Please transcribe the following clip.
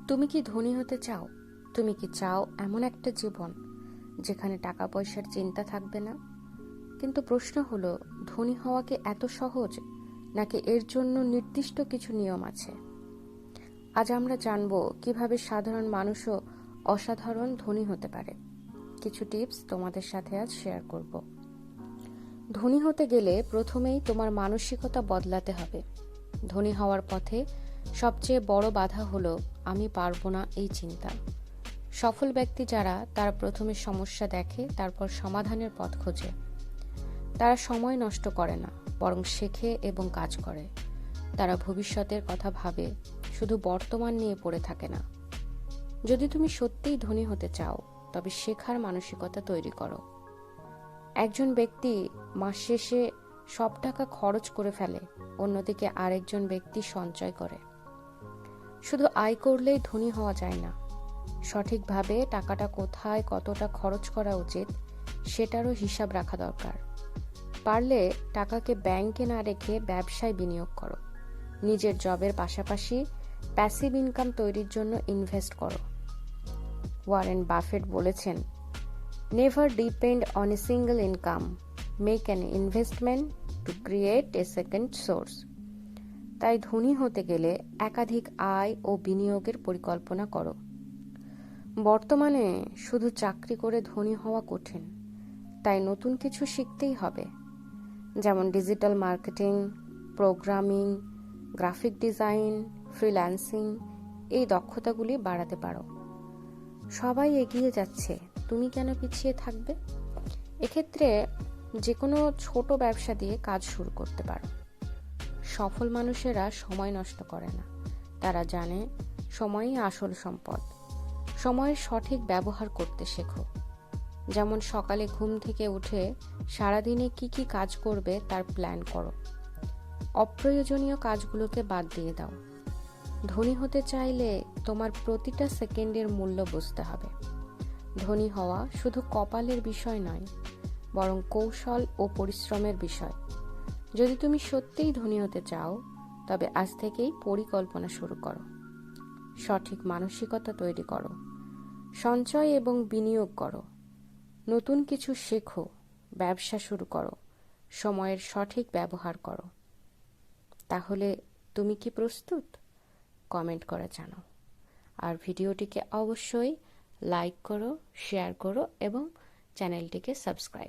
তুমি কি ধনী হতে চাও? তুমি কি চাও এমন একটা জীবন যেখানে টাকা পয়সার চিন্তা থাকবে না? কিন্তু প্রশ্ন হলো, ধনী হওয়া কি এত সহজ, নাকি এর জন্য নির্দিষ্ট কিছু নিয়ম আছে? আজ আমরা জানবো কিভাবে সাধারণ মানুষও অসাধারণ ধনী হতে পারে। কিছু টিপস তোমাদের সাথে আজ শেয়ার করব। ধনী হতে গেলে প্রথমেই তোমার মানসিকতা বদলাতে হবে। ধনী হওয়ার পথে সবচেয়ে বড় বাধা হলো আমি পারবো না এই চিন্তা। সফল ব্যক্তি যারা, তারা প্রথমে সমস্যা দেখে, তারপর সমাধানের পথ খোঁজে। তারা সময় নষ্ট করে না, বরং শেখে এবং কাজ করে। তারা ভবিষ্যতের কথা ভাবে, শুধু বর্তমান নিয়ে পড়ে থাকে না। যদি তুমি সত্যিই ধনী হতে চাও, তবে শেখার মানসিকতা তৈরি করো। একজন ব্যক্তি মাস শেষে সব টাকা খরচ করে ফেলে, অন্যদিকে আরেকজন ব্যক্তি সঞ্চয় করে। শুধু আয় করলেই ধনী হওয়া যায় না, সঠিকভাবে টাকাটা কোথায় কতটা খরচ করা উচিত সেটারও হিসাব রাখা দরকার। পারলে টাকাকে ব্যাংকে না রেখে ব্যবসায় বিনিয়োগ করো। নিজের জবের পাশাপাশি প্যাসিভ ইনকাম তৈরির জন্য ইনভেস্ট করো। ওয়ারেন বাফেট বলেছেন, never depend on a single income, make an investment to create a second source. তাই ধনী হতে গেলে একাধিক আয় ও বিনিয়োগের পরিকল্পনা করো। বর্তমানে শুধু চাকরি করে ধনী হওয়া কঠিন, তাই নতুন কিছু শিখতেই হবে। যেমন digital marketing, programming, graphic design, freelancing, এই দক্ষতাগুলি বাড়াতে পারো। সবাই এগিয়ে যাচ্ছে, তুমি কেন পিছিয়ে থাকবে? এক্ষেত্রে যে কোনো ছোট ব্যবসা দিয়ে কাজ শুরু করতে পারো। সফল মানুষেরা সময় নষ্ট করে না, তারা জানে সময়ই আসল সম্পদ। সময়ের সঠিক ব্যবহার করতে শেখো। যেমন সকালে ঘুম থেকে উঠে সারাদিনে কি কি কাজ করবে তার প্ল্যান করো। অপ্রয়োজনীয় কাজগুলোকে বাদ দিয়ে দাও। ধনী হতে চাইলে তোমার প্রতিটা সেকেন্ডের মূল্য বুঝতে হবে। ধনী হওয়া শুধু কপালের বিষয় নয়, বরং কৌশল ও পরিশ্রমের বিষয়। যদি তুমি সত্যিই ধনী হতে চাও, তবে আজ থেকেই পরিকল্পনা শুরু করো। সঠিক মানসিকতা তৈরি করো, সঞ্চয় এবং বিনিয়োগ করো, নতুন কিছু শেখো, ব্যবসা শুরু করো, সময়ের সঠিক ব্যবহার করো। তাহলে তুমি কি প্রস্তুত? কমেন্ট করে জানাও। আর ভিডিওটিকে অবশ্যই লাইক করো, শেয়ার করো এবং চ্যানেলটিকে সাবস্ক্রাইব